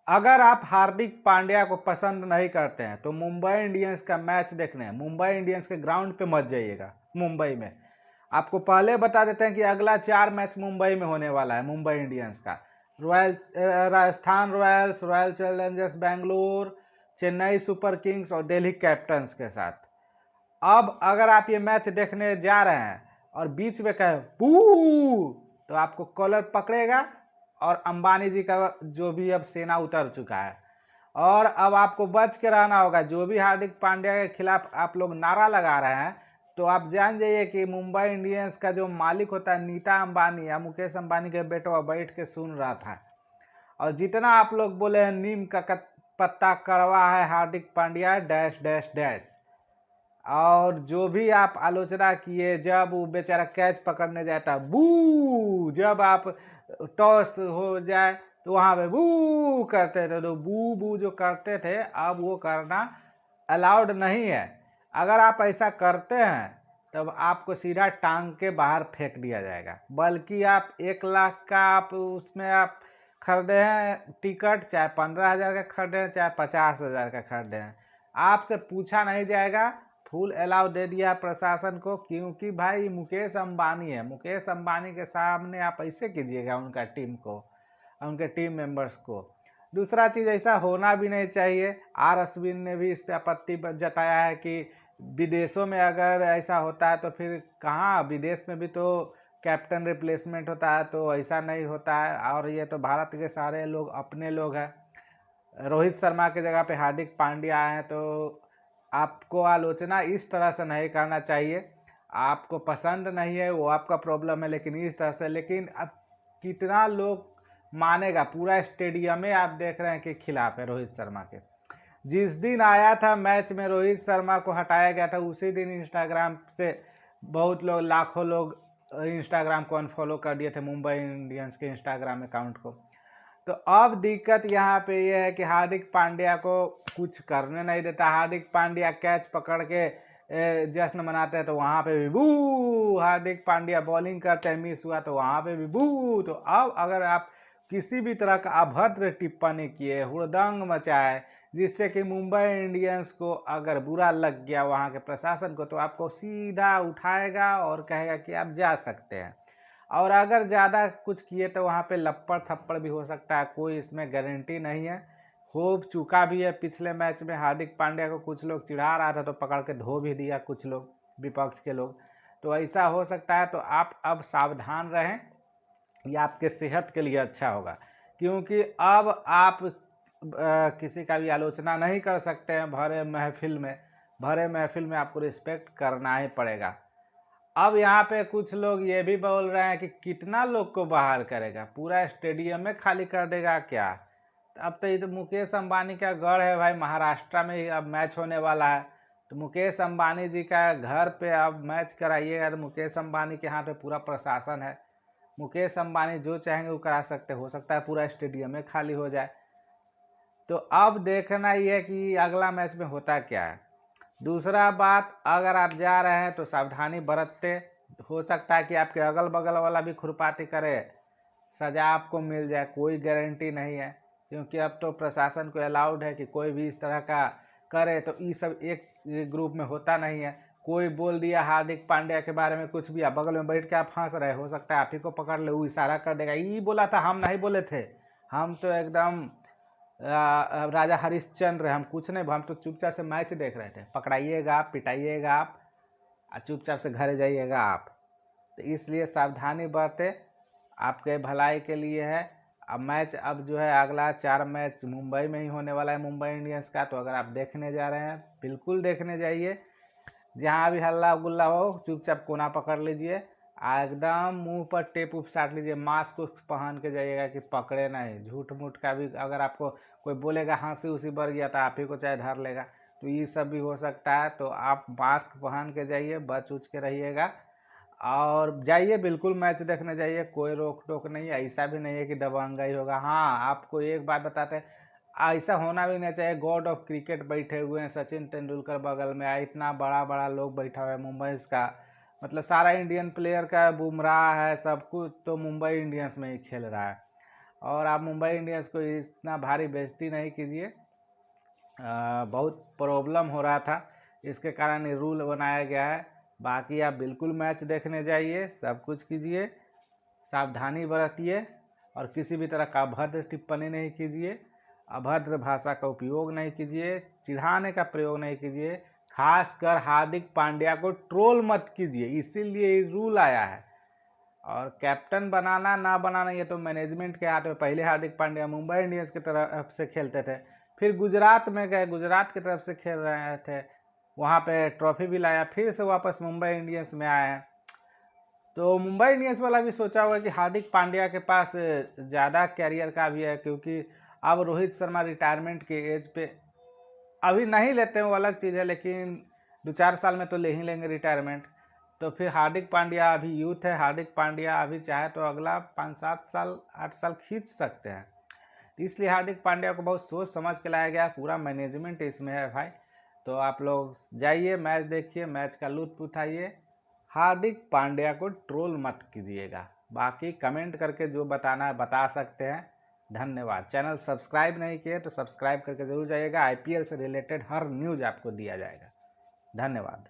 अगर आप हार्दिक पांड्या को पसंद नहीं करते हैं तो मुंबई इंडियंस का मैच देखने मुंबई इंडियंस के ग्राउंड पे मत जाइएगा। मुंबई में आपको पहले बता देते हैं कि अगला 4 मैच मुंबई में होने वाला है। मुंबई इंडियंस का Rajasthan Royals, royal Challengers Bangalore, Chennai super Kings और दिल्ली कैपिटल्स के साथ। अब अगर आप ये मैच देखने जा रहे हैं और बीच में कहे बू, तो आपको कॉलर पकड़ेगा और अंबानी जी का जो भी अब सेना उतर चुका है। और अब आपको बच के रहना होगा। जो भी हार्दिक पांड्या के खिलाफ आप लोग नारा लगा रहे हैं, तो आप जान जाइए कि मुंबई इंडियंस का जो मालिक होता है नीता अंबानी या मुकेश अंबानी के बेटवा बैठ के सुन रहा था। और जितना आप लोग बोले हैं नीम का पत्ता कड़वा है Hardik Pandya dash dash dash, और जो भी आप आलोचना किए, जब वो बेचारा कैच पकड़ने जाता बू, जब आप टॉस हो जाए तो वहाँ पे बू करते थे, तो बू बू जो करते थे अब वो करना अलाउड नहीं है। अगर आप ऐसा करते हैं तब आपको सीधा टांग के बाहर फेंक दिया जाएगा। बल्कि आप 1 लाख का आप उसमें आप खरीदे हैं टिकट, चाहे 15,000 का खरीदे हैं, चाहे 50,000 का खरीदे हैं, आपसे पूछा नहीं जाएगा। फुल अलाउ दे दिया प्रशासन को, क्योंकि भाई मुकेश अंबानी है। मुकेश अंबानी के सामने आप ऐसे कीजिएगा उनका टीम को, उनके टीम मेंबर्स को। दूसरा चीज़, ऐसा होना भी नहीं चाहिए। आर अश्विन ने भी इस पर आपत्ति जताया है कि विदेशों में अगर ऐसा होता है तो फिर कहाँ, विदेश में भी तो कैप्टन रिप्लेसमेंट होता है, तो ऐसा नहीं होता है। और ये तो भारत के सारे लोग अपने लोग हैं। रोहित शर्मा की जगह पे हार्दिक पांड्या आए हैं, तो आपको आलोचना इस तरह से नहीं करना चाहिए। आपको पसंद नहीं है वो आपका प्रॉब्लम है, लेकिन इस तरह से, लेकिन अब कितना लोग मानेगा। पूरा स्टेडियम में आप देख रहे हैं कि खिलाफ है रोहित शर्मा के। जिस दिन आया था मैच में रोहित शर्मा को हटाया गया था, उसी दिन इंस्टाग्राम से बहुत लोग, लाखों लोग इंस्टाग्राम को अनफॉलो कर दिए थे, मुंबई इंडियंस के इंस्टाग्राम अकाउंट को। तो अब दिक्कत यहाँ पे ये है कि हार्दिक पांड्या को कुछ करने नहीं देता। हार्दिक पांड्या कैच पकड़ के जश्न मनाते हैं तो वहाँ पे भी बू, हार्दिक पांड्या बॉलिंग करते हैं मिस हुआ तो वहाँ पे भी बू। तो अब अगर आप किसी भी तरह का अभद्र टिप्पणी किए, हुड़दंग मचाए, जिससे कि मुंबई इंडियंस को अगर बुरा लग गया वहाँ के प्रशासन को, तो आपको सीधा उठाएगा और कहेगा कि आप जा सकते हैं। और अगर ज़्यादा कुछ किए तो वहाँ पे लप्पड़ थप्पड़ भी हो सकता है, कोई इसमें गारंटी नहीं है। हो चुका भी है पिछले मैच में। हार्दिक पांड्या को कुछ लोग चिढ़ा रहा था तो पकड़ के धो भी दिया कुछ लोग, विपक्ष के लोग। तो ऐसा हो सकता है, तो आप अब सावधान रहें, ये आपके सेहत के लिए अच्छा होगा। क्योंकि अब आप किसी का भी आलोचना नहीं कर सकते हैं भरे महफिल में। भरे महफिल में आपको रिस्पेक्ट करना ही पड़ेगा। अब यहाँ पे कुछ लोग ये भी बोल रहे हैं कि कितना लोग को बाहर करेगा, पूरा स्टेडियम में खाली कर देगा क्या। अब तो ये तो मुकेश अंबानी का गढ़ है भाई, महाराष्ट्र में अब मैच होने वाला है। तो मुकेश अंबानी जी का घर पे अब मैच कराइएगा, तो मुकेश अंबानी के हाथ में पूरा प्रशासन है। मुकेश अंबानी जो चाहेंगे वो करा सकते, हो सकता है पूरा स्टेडियम में खाली हो जाए। तो अब देखना ये है कि अगला मैच में होता क्या है। दूसरा बात, अगर आप जा रहे हैं तो सावधानी बरतते। हो सकता है कि आपके अगल बगल वाला भी खुरपाती करे, सजा आपको मिल जाए, कोई गारंटी नहीं है। क्योंकि अब तो प्रशासन को अलाउड है कि कोई भी इस तरह का करे, तो ये सब एक ग्रुप में होता नहीं है। कोई बोल दिया हार्दिक पांड्या के बारे में कुछ भी, आप बगल में बैठ के आप हंस रहे, हो सकता है आप ही को पकड़ ले, वो इशारा कर देगा, ये बोला था, हम नहीं बोले थे, हम तो एकदम राजा हरिश्चंद्र, हम कुछ नहीं, हम तो चुपचाप से मैच देख रहे थे। पकड़ाइएगा आप, पिटाइएगा आप, चुपचाप से घर जाइएगा आप। तो इसलिए सावधानी बरते, आपके भलाई के लिए है। अब मैच अब जो है अगला 4 मैच मुंबई में ही होने वाला है मुंबई इंडियंस का। तो अगर आप देखने जा रहे हैं, बिल्कुल देखने जाइए। जहाँ भी हल्ला गुल्ला हो चुपचाप कोना पकड़ लीजिए, एकदम मुंह पर टेप उप साट लीजिए, मास्क पहन के जाइएगा कि पकड़े नहीं। झूठ मूठ का भी अगर आपको कोई बोलेगा हंसी उसी बढ़ गया तो आप ही को चाहे धर लेगा, तो ये सब भी हो सकता है। तो आप मास्क पहन के जाइए, बच उच के रहिएगा और जाइए, बिल्कुल मैच देखने जाइए, कोई रोक टोक नहीं है। ऐसा भी नहीं है कि दबंगई होगा। हाँ, आपको एक बात बताते हैं, ऐसा होना भी नहीं चाहिए। गॉड ऑफ क्रिकेट बैठे हुए हैं, सचिन तेंदुलकर बगल में, इतना बड़ा बड़ा लोग बैठा हुआ है मुंबई का, मतलब सारा इंडियन प्लेयर का, बुमराह है, सब कुछ तो मुंबई इंडियंस में ही खेल रहा है। और आप मुंबई इंडियंस को इतना भारी बेइज्जती नहीं कीजिए। बहुत प्रॉब्लम हो रहा था, इसके कारण ये रूल बनाया गया है। बाकी आप बिल्कुल मैच देखने जाइए, सब कुछ कीजिए, सावधानी बरतिए और किसी भी तरह का अभद्र टिप्पणी नहीं कीजिए, अभद्र भाषा का उपयोग नहीं कीजिए, चिढ़ाने का प्रयोग नहीं कीजिए। खासकर हार्दिक पांड्या को ट्रोल मत कीजिए, इसीलिए ये रूल आया है। और कैप्टन बनाना ना बनाना ये तो मैनेजमेंट के हाथ में। पहले हार्दिक पांड्या मुंबई इंडियंस की तरफ से खेलते थे, फिर गुजरात में गए, गुजरात की तरफ से खेल रहे थे, वहाँ पे ट्रॉफी भी लाया, फिर से वापस मुंबई इंडियंस में आए हैं। तो मुंबई इंडियंस वाला भी सोचा होगा कि हार्दिक पांड्या के पास ज़्यादा कैरियर का भी है, क्योंकि अब रोहित शर्मा रिटायरमेंट के एज पे अभी नहीं लेते हैं, वो अलग चीज़ है, लेकिन 2-4 साल में तो ले ही लेंगे रिटायरमेंट। तो फिर हार्दिक पांड्या अभी यूथ है, हार्दिक पांड्या अभी चाहे तो अगला 5-7 साल 8 साल खींच सकते हैं। इसलिए हार्दिक पांड्या को बहुत सोच समझ के लाया गया, पूरा मैनेजमेंट इसमें है भाई। तो आप लोग जाइए, मैच देखिए, मैच का लुत्फ उठाइए, हार्दिक पांड्या को ट्रोल मत कीजिएगा। बाकी कमेंट करके जो बताना है बता सकते हैं। धन्यवाद। चैनल सब्सक्राइब नहीं किए तो सब्सक्राइब करके जरूर जाइएगा, IPL से रिलेटेड हर न्यूज़ आपको दिया जाएगा। धन्यवाद।